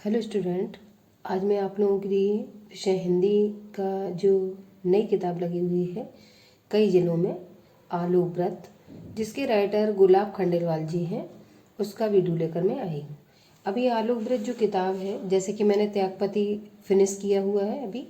Hello student, आज मैं आप लोगों के लिए विषय हिंदी का जो नई किताब लगी हुई है कई जिलों में, आलू व्रत, जिसके राइटर गुलाब खंडेलवाल जी हैं, उसका वीडियो लेकर मैं आई हूँ। अभी आलू व्रत जो किताब है, जैसे कि मैंने त्यागपति फिनिश किया हुआ है, अभी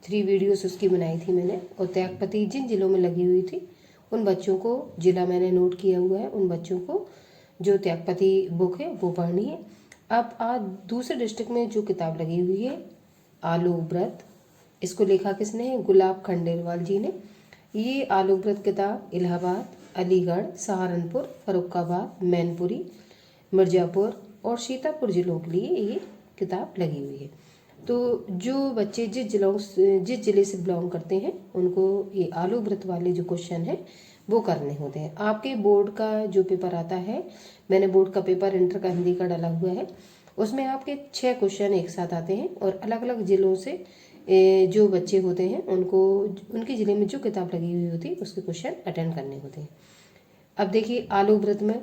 3 वीडियोस उसकी बनाई थी मैंने, और त्यागपति जिन जिलों में लगी हुई थी उन बच्चों को जिला मैंने नोट किया हुआ है, उन बच्चों को जो त्यागपति बुक है वो पढ़नी है। अब आज दूसरे डिस्ट्रिक्ट में जो किताब लगी हुई है आलू व्रत, इसको लिखा किसने है? गुलाब खंडेलवाल जी ने। ये आलू व्रत किताब इलाहाबाद, अलीगढ़, सहारनपुर, फर्रुखाबाद, मैनपुरी, मिर्ज़ापुर और सीतापुर जिलों के लिए ये किताब लगी हुई है। तो जो बच्चे जिस जिले से बिलोंग करते हैं उनको ये आलू व्रत वाले जो क्वेश्चन है वो करने होते हैं। आपके बोर्ड का जो पेपर आता है, मैंने बोर्ड का पेपर इंटर का हिंदी का डाला हुआ है, उसमें आपके 6 क्वेश्चन एक साथ आते हैं और अलग अलग ज़िलों से जो बच्चे होते हैं उनको उनके ज़िले में जो किताब लगी हुई होती है उसके क्वेश्चन अटेंड करने होते हैं। अब देखिए, आलू व्रत में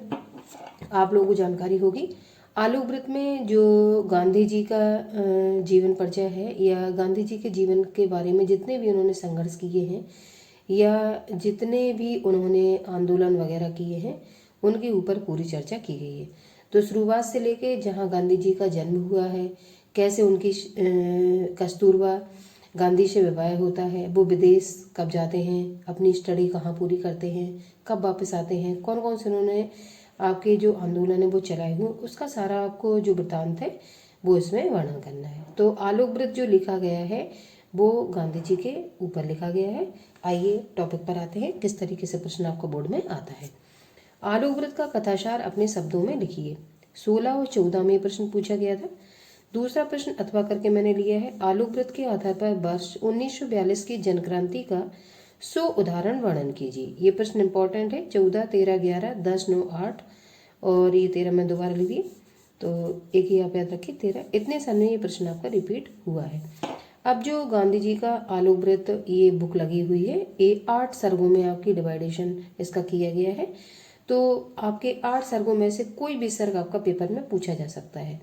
आप लोगों को जानकारी होगी, आलू व्रत में जो गांधी जी का जीवन परिचय है या गांधी जी के जीवन के बारे में जितने भी उन्होंने संघर्ष किए हैं या जितने भी उन्होंने आंदोलन वगैरह किए हैं उनके ऊपर पूरी चर्चा की गई है। तो शुरुआत से लेके जहाँ गांधी जी का जन्म हुआ है, कैसे उनकी कस्तूरबा गांधी से विवाह होता है, वो विदेश कब जाते हैं, अपनी स्टडी कहाँ पूरी करते हैं, कब वापस आते हैं, कौन कौन से उन्होंने आपके जो आंदोलन है वो चलाए हुए, उसका सारा आपको जो वृत्तांत है वो इसमें वर्णन करना है। तो आलोक व्रत जो लिखा गया है वो गांधी जी के ऊपर लिखा गया है। आइए टॉपिक पर आते हैं, किस तरीके से प्रश्न आपको बोर्ड में आता है। आलोक व्रत का कथासार अपने शब्दों में लिखिए। 16 और 14 में प्रश्न पूछा गया था। दूसरा प्रश्न अथवा करके मैंने लिया है, आलोक व्रत के आधार पर वर्ष 1942 की जनक्रांति का 100 उदाहरण वर्णन कीजिए। ये प्रश्न इंपॉर्टेंट है। 14, 13, 11, 10, 9, 8 और ये 13 मैं दोबारा लिख दिए, तो एक ही आप याद रखिए 13। इतने सामने ये प्रश्न आपका रिपीट हुआ है। अब जो गांधी जी का आलोक व्रत ये बुक लगी हुई है, ये 8 सर्गों में आपकी डिवाइडेशन इसका किया गया है। तो आपके 8 सर्गों में से कोई भी सर्ग आपका पेपर में पूछा जा सकता है।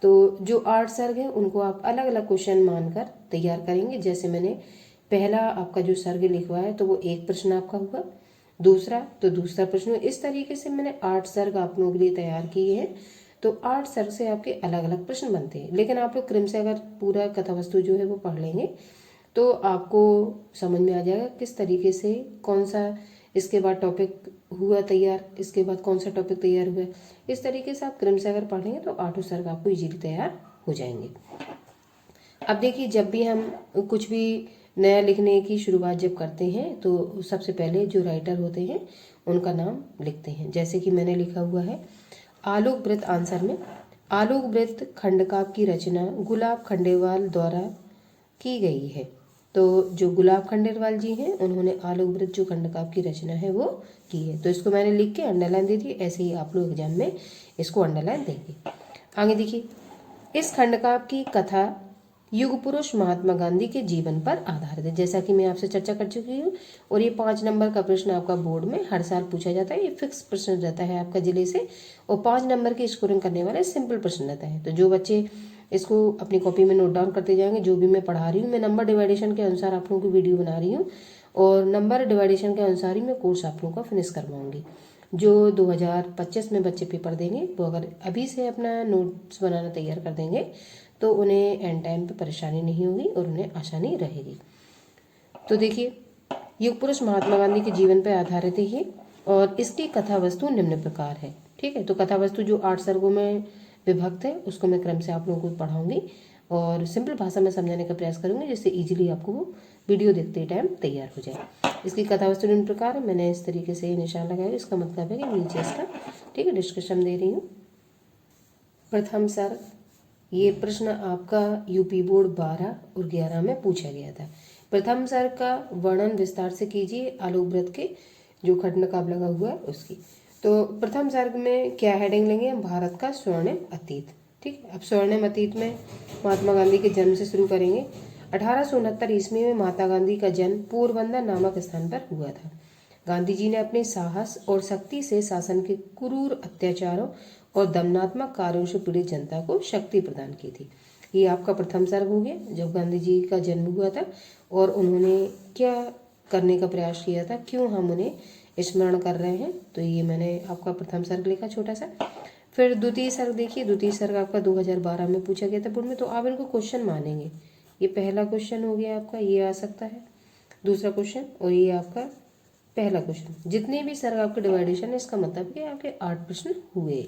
तो जो 8 सर्ग है उनको आप अलग अलग क्वेश्चन मानकर तैयार करेंगे। जैसे मैंने पहला आपका जो सर्ग लिखवा है तो वो एक प्रश्न आपका हुआ, दूसरा तो दूसरा प्रश्न। इस तरीके से मैंने 8 सर्ग आप लोगों के लिए तैयार किए हैं। तो 8 सर्ग से आपके अलग अलग प्रश्न बनते हैं। लेकिन आप लोग क्रम से अगर पूरा कथावस्तु जो है वो पढ़ लेंगे तो आपको समझ में आ जाएगा किस तरीके से कौन सा इसके बाद टॉपिक हुआ तैयार, इसके बाद कौन सा टॉपिक तैयार हुआ। इस तरीके से आप क्रम से अगर पढ़ेंगे तो 8 सर्ग आपको इजीली तैयार हो जाएंगे। अब देखिए, जब भी हम कुछ भी नया लिखने की शुरुआत जब करते हैं तो सबसे पहले जो राइटर होते हैं उनका नाम लिखते हैं। जैसे कि मैंने लिखा हुआ है आलोक व्रत आंसर में, आलोक व्रत खंडकाव्य की रचना गुलाब खंडेलवाल द्वारा की गई है। तो जो गुलाब खंडेलवाल जी हैं उन्होंने आलोक व्रत जो खंडकाव्य की रचना है वो की है। तो इसको मैंने लिख के अंडरलाइन दे दी। ऐसे ही आप लोग एग्जाम में इसको अंडरलाइन देंगे। आगे देखिए, इस खंडकाव्य की कथा युग पुरुष महात्मा गांधी के जीवन पर आधारित है, जैसा कि मैं आपसे चर्चा कर चुकी हूँ। और ये 5 नंबर का प्रश्न आपका बोर्ड में हर साल पूछा जाता है। ये फिक्स प्रश्न रहता है आपका जिले से, और 5 नंबर की स्कोरिंग करने वाले सिंपल प्रश्न रहता है। तो जो बच्चे इसको अपनी कॉपी में नोट डाउन करते जाएंगे, जो भी मैं पढ़ा रही हूँ, मैं नंबर डिवाइडेशन के अनुसार आप लोगों की वीडियो बना रही हूँ और नंबर डिवाइडेशन के अनुसार ही मैं कोर्स आप लोगों का फिनिश करवाऊंगी। जो 2025 में बच्चे पेपर देंगे वो अगर अभी से अपना नोट्स बनाना तैयार कर देंगे तो उन्हें एंड टाइम पे परेशानी नहीं होगी और उन्हें आसानी रहेगी। तो देखिए, युग पुरुष महात्मा गांधी के जीवन पर आधारित है ये, और इसकी कथा वस्तु निम्न प्रकार है। ठीक है, तो कथा वस्तु जो 8 सर्गों में विभक्त है उसको मैं क्रम से आप लोगों को पढ़ाऊंगी और सिंपल भाषा में समझाने का प्रयास करूंगी, जिससे इजीली आपको वो वीडियो देखते टाइम तैयार हो जाए। इसकी कथा वस्तु निम्न प्रकार है, मैंने इस तरीके से निशान लगाया, इसका मतलब है कि नीचे इसका ठीक है डिस्क्रिप्शन दे रही हूँ। प्रथम सर्ग, ये प्रश्न आपका यूपी बोर्ड 12 और 11 में पूछा गया था। प्रथम सर्ग का वर्णन विस्तार से कीजिए आलोक व्रत के जो खंडकाव्य लगा हुआ है उसकी। तो प्रथम सर्ग में क्या हेडिंग लेंगे हम? भारत का स्वर्णिम अतीत। ठीक है, अब स्वर्णिम अतीत में महात्मा गांधी के जन्म से शुरू करेंगे। 1869 ईस्वी में महात्मा गांधी का जन्म पोरबंदर नामक स्थान पर हुआ था। गांधी जी ने अपने साहस और शक्ति से शासन के क्रूर अत्याचारों और दमनात्मक कार्यों से पीड़ित जनता को शक्ति प्रदान की थी। ये आपका प्रथम सर्ग हो गया, जब गांधी जी का जन्म हुआ था और उन्होंने क्या करने का प्रयास किया था, क्यों हम उन्हें स्मरण कर रहे हैं, तो ये मैंने आपका प्रथम सर्ग लिखा छोटा सा। फिर द्वितीय सर्ग देखिए, द्वितीय सर्ग आपका 2012 में पूछा गया था बोर्ड में, तो आप इनको क्वेश्चन मानेंगे। ये पहला क्वेश्चन हो गया आपका, ये आ सकता है दूसरा क्वेश्चन, और ये आपका पहला क्वेश्चन। जितने भी सर्ग आपके डिवाइडेशन है इसका मतलब कि आपके 8 प्रश्न हुए।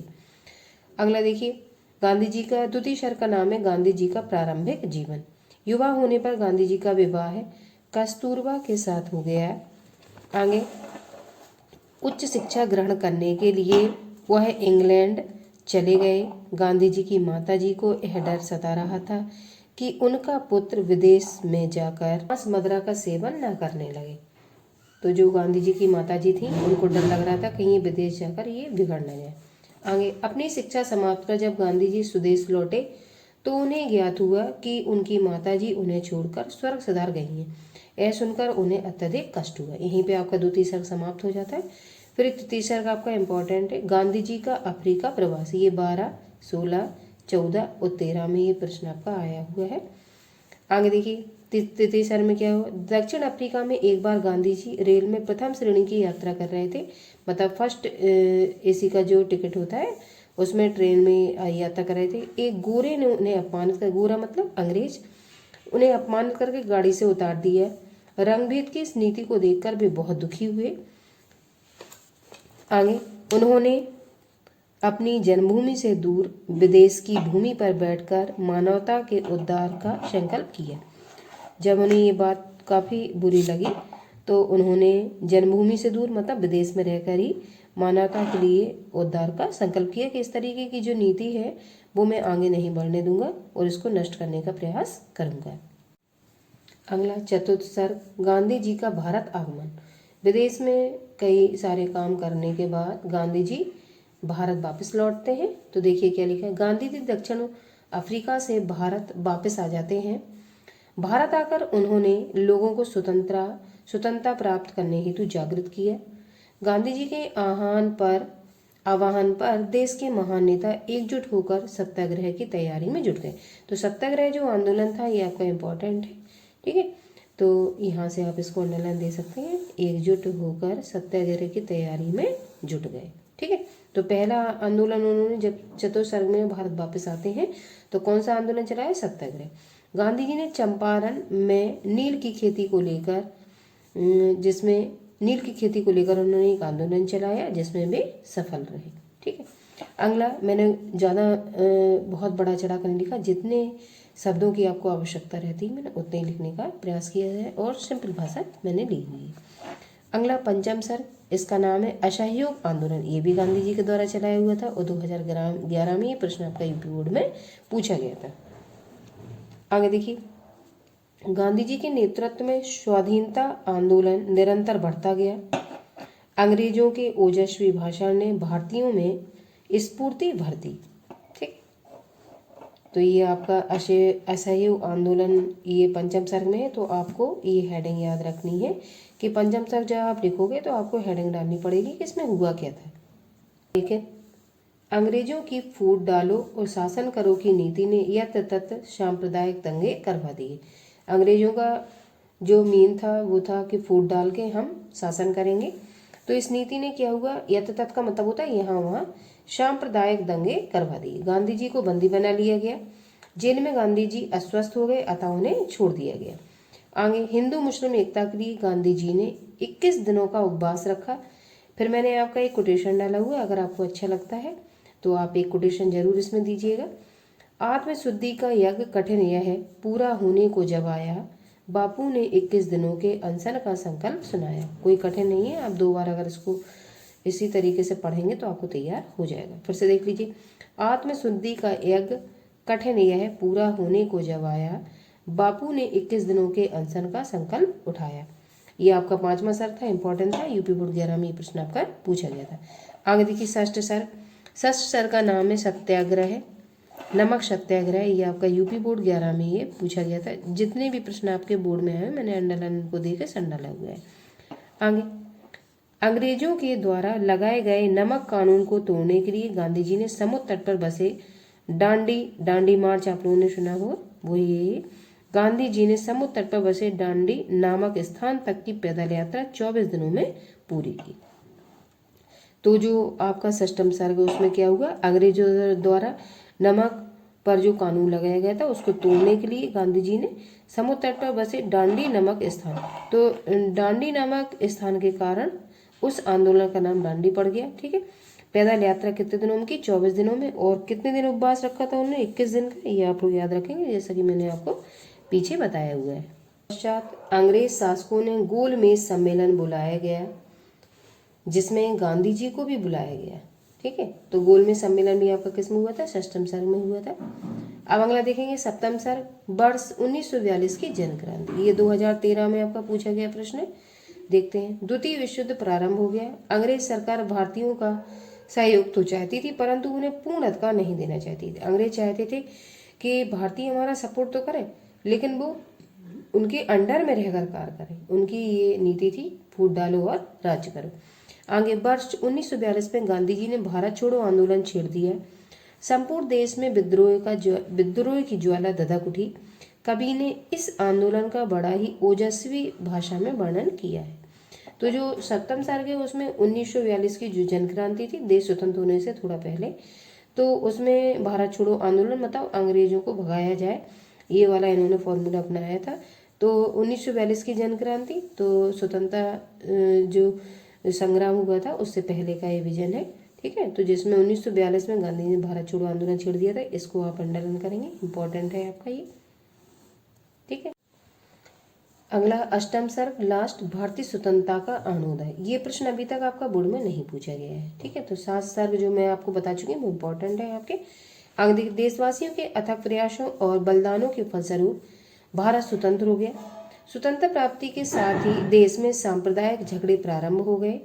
अगला देखिए, गांधी जी का द्वितीय सर्ग का नाम है गांधी जी का प्रारंभिक जीवन। युवा होने पर गांधी जी का विवाह कस्तूरबा के साथ हो गया। आगे, उच्च शिक्षा ग्रहण करने के लिए वह इंग्लैंड चले गए। गांधी जी की माता जी को यह डर सता रहा था कि उनका पुत्र विदेश में जाकर मांस मदिरा का सेवन न करने लगे। तो जो गांधी जी की माता जी थी उनको डर लग रहा था कहीं ये विदेश जाकर ये बिगड़ न जाए। आगे, अपनी शिक्षा समाप्त कर जब गांधी जी स्वदेश लौटे तो उन्हें ज्ञात हुआ कि उनकी माता जी उन्हें छोड़कर स्वर्ग सिधार गई हैं। यह सुनकर उन्हें अत्यधिक कष्ट हुआ। यहीं पे आपका द्वितीय सर्ग समाप्त हो जाता है। फिर तृतीय सर्ग आपका इम्पोर्टेंट है, गांधी जी का अफ्रीका प्रवास। ये 12, 16, 14 और 13 में ये प्रश्न आपका आया हुआ है। आगे देखिए, तृतीय सर्ग में क्या हुआ, दक्षिण अफ्रीका में एक बार गांधी जी रेल में प्रथम श्रेणी की यात्रा कर रहे थे, मतलब फर्स्ट एसी का जो टिकट होता है उसमें ट्रेन में यात्रा कर रहे थे। एक गोरे ने उन्हें अपमानित कर, गोरा मतलब अंग्रेज, उन्हें अपमानित करके गाड़ी से उतार दिया। रंगभेद की इस नीति को देखकर वे बहुत दुखी हुए। आगे, उन्होंने अपनी जन्मभूमि से दूर विदेश की भूमि पर बैठकर मानवता के उद्धार का संकल्प किया। जब उन्हें ये बात काफ़ी बुरी लगी तो उन्होंने जन्मभूमि से दूर मतलब विदेश में रहकर ही मानवता के लिए उद्धार का संकल्प किया कि इस तरीके की जो नीति है वो मैं आगे नहीं बढ़ने दूंगा और इसको नष्ट करने का प्रयास करूंगा। अगला चतुर्थ सर्ग, गांधी जी का भारत आगमन। विदेश में कई सारे काम करने के बाद गांधी जी भारत वापस लौटते हैं। तो देखिए क्या लिखा है, गांधी जी दक्षिण अफ्रीका से भारत वापस आ जाते हैं। भारत आकर उन्होंने लोगों को स्वतंत्रता प्राप्त करने हेतु जागृत किया। गांधी जी के आह्वान पर देश के महान नेता एकजुट होकर सत्याग्रह की तैयारी में जुट गए। तो सत्याग्रह जो आंदोलन था ये आपका इम्पोर्टेंट है, ठीक है। तो यहाँ से आप इसको अंडरलाइन दे सकते हैं, एकजुट होकर सत्याग्रह की तैयारी में जुट गए, ठीक है। तो पहला आंदोलन उन्होंने, जब चतुर्थ सर्ग में भारत वापस आते हैं तो कौन सा आंदोलन चलाया, सत्याग्रह। गांधी जी ने चंपारण में नील की खेती को लेकर उन्होंने एक आंदोलन चलाया जिसमें वे सफल रहे, ठीक है। अगला, मैंने ज़्यादा बहुत बड़ा चढ़ा कर लिखा, जितने शब्दों की आपको आवश्यकता रहती है मैंने उतने ही लिखने का प्रयास किया है और सिंपल भाषा मैंने ली हुई है। अगला पंचम सर्ग, इसका नाम है असहयोग आंदोलन। ये भी गांधी जी के द्वारा चलाया हुआ था और 2011 में ये प्रश्न आपका यूपी बोर्ड में पूछा गया था। आगे देखिए, गांधी जी के नेतृत्व में स्वाधीनता आंदोलन निरंतर बढ़ता गया। अंग्रेजों के ओजस्वी भाषण ने भारतीयों में स्फूर्ति भर दी, ठीक। तो ये आपका असहयोग आंदोलन ये पंचम सर्ग में है। तो आपको ये हेडिंग याद रखनी है कि पंचम सर्ग जब आप लिखोगे तो आपको हेडिंग डालनी पड़ेगी कि इसमें हुआ क्या था, ठीक है। अंग्रेजों की फूट डालो और शासन करो की नीति ने यत तत सांप्रदायिक दंगे करवा दिए। अंग्रेजों का जो मीन था वो था कि फूट डाल के हम शासन करेंगे। तो इस नीति ने क्या हुआ, यत तत का मतलब होता है यहाँ वहाँ, सांप्रदायिक दंगे करवा दिए। गांधी जी को बंदी बना लिया गया। जेल में गांधी जी अस्वस्थ हो गए अतः उन्हें छोड़ दिया गया। आगे, हिंदू मुस्लिम एकता के लिए गांधी जी ने 21 दिनों का उपवास रखा। फिर मैंने आपका एक कोटेशन डाला हुआ, अगर आपको अच्छा लगता है तो आप एक कोटेशन जरूर इसमें दीजिएगा। आत्मशुद्धि का यज्ञ कठिन यह है, पूरा होने को जब आया बापू ने 21 दिनों के अनशन का संकल्प सुनाया। कोई कठिन नहीं है, आप 2 बार अगर इसको इसी तरीके से पढ़ेंगे तो आपको तैयार हो जाएगा। फिर से देख लीजिए, आत्मशुद्धि का यज्ञ कठिन यह है, पूरा होने को जब आया बापू ने 21 दिनों के अनशन का संकल्प उठाया। ये आपका 5वां सर्ग था, इंपॉर्टेंट था, यूपी बोर्ड 11 में ये प्रश्न आपका पूछा गया था। आगे देखिए षष्ठ सर्ग, षष्ठ सर्ग का नाम है सत्याग्रह, नमक सत्याग्रह। ये आपका यूपी बोर्ड 11 में ये पूछा गया था। जितने भी प्रश्न आपके बोर्ड में आए मैंने अंडरलाइन को देकर सन डाला हुआ है। आगे, अंग्रेजों के द्वारा लगाए गए नमक कानून को तोड़ने के लिए गांधी जी ने समुद्र तट पर बसे डांडी मार्च आप लोगों ने सुना होगा, वो ये गांधी जी ने समुद्र तट पर बसे डांडी नामक स्थान तक की पैदल यात्रा 24 दिनों में पूरी की। तो जो आपका षष्ठम सर्ग उसमें क्या हुआ, अंग्रेजों द्वारा नमक पर जो कानून लगाया गया था उसको तोड़ने के लिए गांधी जी ने समुद्र तट पर बसे डांडी नामक स्थान, तो डांडी नामक स्थान के कारण उस आंदोलन का नाम डांडी पड़ गया। ठीक है, पैदल यात्रा कितने दिनों में की, 24 दिनों में। और कितने दिन उपवास रखा था उन्होंने, 21 दिन का, ये आप लोग याद रखेंगे जैसा कि मैंने आपको पीछे बताया हुआ है। पश्चात अंग्रेज शासकों ने गोलमेज सम्मेलन बुलाया गया जिसमें गांधी जी को भी बुलाया गया। ठीक है, तो गोलमेज सम्मेलन भी आपका किस में हुआ था, षष्ठम सर्ग में हुआ था। अब अगला देखेंगे सप्तम सर्ग, वर्ष 1942 की जन क्रांति, ये 2013 में आपका पूछा गया प्रश्न है। देखते हैं, द्वितीय विश्व युद्ध प्रारंभ हो गया। अंग्रेज सरकार भारतीयों का सहयोग तो चाहती थी परंतु उन्हें पूर्ण अधिकार नहीं देना चाहती थी। अंग्रेज चाहते थे कि भारतीय हमारा सपोर्ट तो करें लेकिन वो उनके अंडर में रहकर कार्य करें, उनकी ये नीति थी फूट डालो और राज्य करो। आगे वर्ष 1942 में गांधी जी ने भारत छोड़ो आंदोलन छेड़ दिया। संपूर्ण देश में विद्रोह की ज्वाला धधक उठी। कवि ने इस आंदोलन का बड़ा ही ओजस्वी भाषा में वर्णन किया है। तो जो सप्तम सर्ग है उसमें 1942 की जो जन क्रांति थी, देश स्वतंत्र होने से थोड़ा पहले, तो उसमें भारत छोड़ो आंदोलन मतलब अंग्रेजों को भगाया जाए, ये वाला इन्होंने फॉर्मूला अपनाया था। तो 1942 की जन क्रांति तो स्वतंत्रता जो संग्राम हुआ था उससे पहले का ये विजन है। ठीक है, तो जिसमें 1942 में गांधी ने भारत छोड़ो आंदोलन छेड़ दिया था, इसको आप अंडरलाइन करेंगे, इंपॉर्टेंट है आपका ये। ठीक है, अगला अष्टम सर्ग लास्ट, भारतीय स्वतंत्रता का अरुणोदय, ये प्रश्न अभी तक आपका बोर्ड में नहीं पूछा गया है। ठीक है, तो 7 सर्ग जो मैं आपको बता चुकी हूँ वो इंपॉर्टेंट है आपके। आगे देशवासियों के अथक प्रयासों और बलिदानों के फलस्वरूप भारत स्वतंत्र हो गया। स्वतंत्र प्राप्ति के साथ ही देश में सांप्रदायिक झगड़े प्रारंभ हो गए,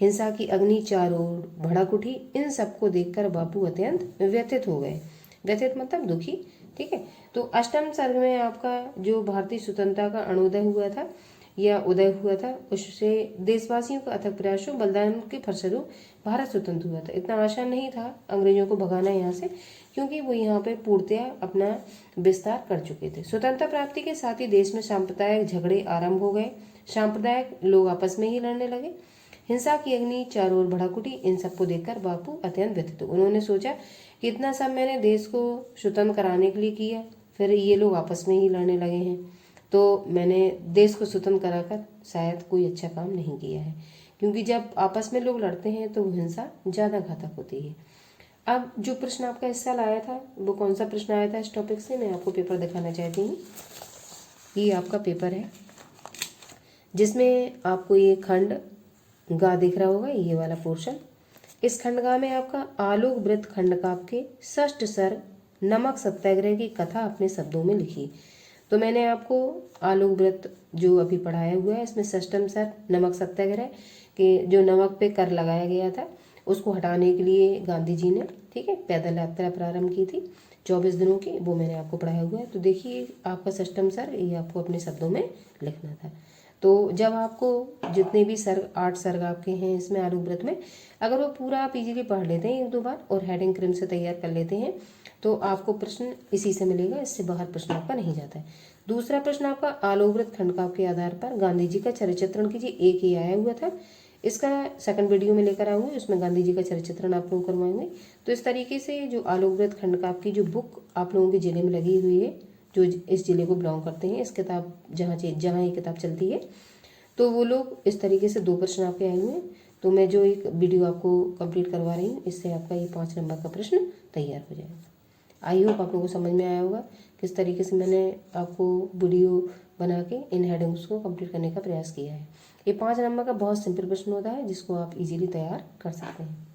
हिंसा की अग्नि चारों ओर भड़क उठी। इन सबको देखकर बापू अत्यंत व्यथित हो गए, व्यथित मतलब दुखी। ठीक है, तो अष्टम सर्ग में आपका जो भारतीय स्वतंत्रता का अरुणोदय हुआ था या उदय हुआ था, उससे देशवासियों का अथक प्रयासों बलिदान के फलस्वरूप भारत स्वतंत्र हुआ था। इतना आसान नहीं था अंग्रेजों को भगाना यहाँ से, क्योंकि वो यहाँ पे पूर्णतया अपना विस्तार कर चुके थे। स्वतंत्रता प्राप्ति के साथ ही देश में सांप्रदायिक झगड़े आरंभ हो गए, सांप्रदायिक लोग आपस में ही लड़ने लगे, हिंसा की अग्नि चारों ओर भड़क उठी। इन सबको देखकर बापू अत्यंत व्यथित हुए। उन्होंने सोचा कि इतना सब मैंने देश को स्वतंत्र कराने के लिए किया, फिर ये लोग आपस में ही लड़ने लगे हैं, तो मैंने देश को स्वतंत्र कराकर शायद कोई अच्छा काम नहीं किया है, क्योंकि जब आपस में लोग लड़ते हैं तो हिंसा ज़्यादा घातक होती है। अब जो प्रश्न आपका इस साल आया था वो कौन सा प्रश्न आया था इस टॉपिक से, मैं आपको पेपर दिखाना चाहती हूँ। ये आपका पेपर है जिसमें आपको ये खंड गा दिख रहा होगा, ये वाला पोर्शन। इस खंडगा में आपका आलोक वृत्त खंडकाव्य के षष्ठ सर्ग नमक सत्याग्रह की कथा अपने शब्दों में लिखी। तो मैंने आपको आलोक वृत्त जो अभी पढ़ाया हुआ है, इसमें षष्ठम सर्ग नमक सत्याग्रह के जो नमक पे कर लगाया गया था उसको हटाने के लिए गांधी जी ने, ठीक है, पैदल यात्रा प्रारंभ की थी 24 दिनों की, वो मैंने आपको पढ़ाया हुआ है। तो देखिए आपका षष्ठम सर्ग ये आपको अपने शब्दों में लिखना था। तो जब आपको जितने भी सर्ग 8 सर्ग आपके हैं इसमें आलोक वृत्त में, अगर वो पूरा आप इजीली पढ़ लेते हैं 1-2 बार और हेडिंग क्रम से तैयार कर लेते हैं तो आपको प्रश्न इसी से मिलेगा, इससे बाहर प्रश्न आपका नहीं जाता है। दूसरा प्रश्न आपका आलोक वृत्त खंडकाव्य के आधार पर गांधी जी का चरित्र चित्रण कीजिए, एक ही आया हुआ था, इसका सेकंड वीडियो में लेकर आऊंगी, उसमें गांधी जी का चरित्र चित्रण आप लोग करवाएंगे। तो इस तरीके से जो आलोक वृत्त खंडकाव्य की जो बुक आप लोगों के जिले में लगी हुई है, जो इस जिले को बिलोंग करते हैं, इस किताब जहाँ ये किताब चलती है, तो वो लोग इस तरीके से 2 प्रश्न आपके आए हुए हैं। तो मैं जो एक वीडियो आपको कंप्लीट करवा रही हूँ इससे आपका ये 5 नंबर का प्रश्न तैयार हो जाएगा। आई होप आप लोगों को समझ में आया होगा किस तरीके से मैंने आपको वीडियो बना के इन हेडिंग्स को कंप्लीट करने का प्रयास किया है। ये 5 नंबर का बहुत सिंपल प्रश्न होता है जिसको आप इजीली तैयार कर सकते हैं।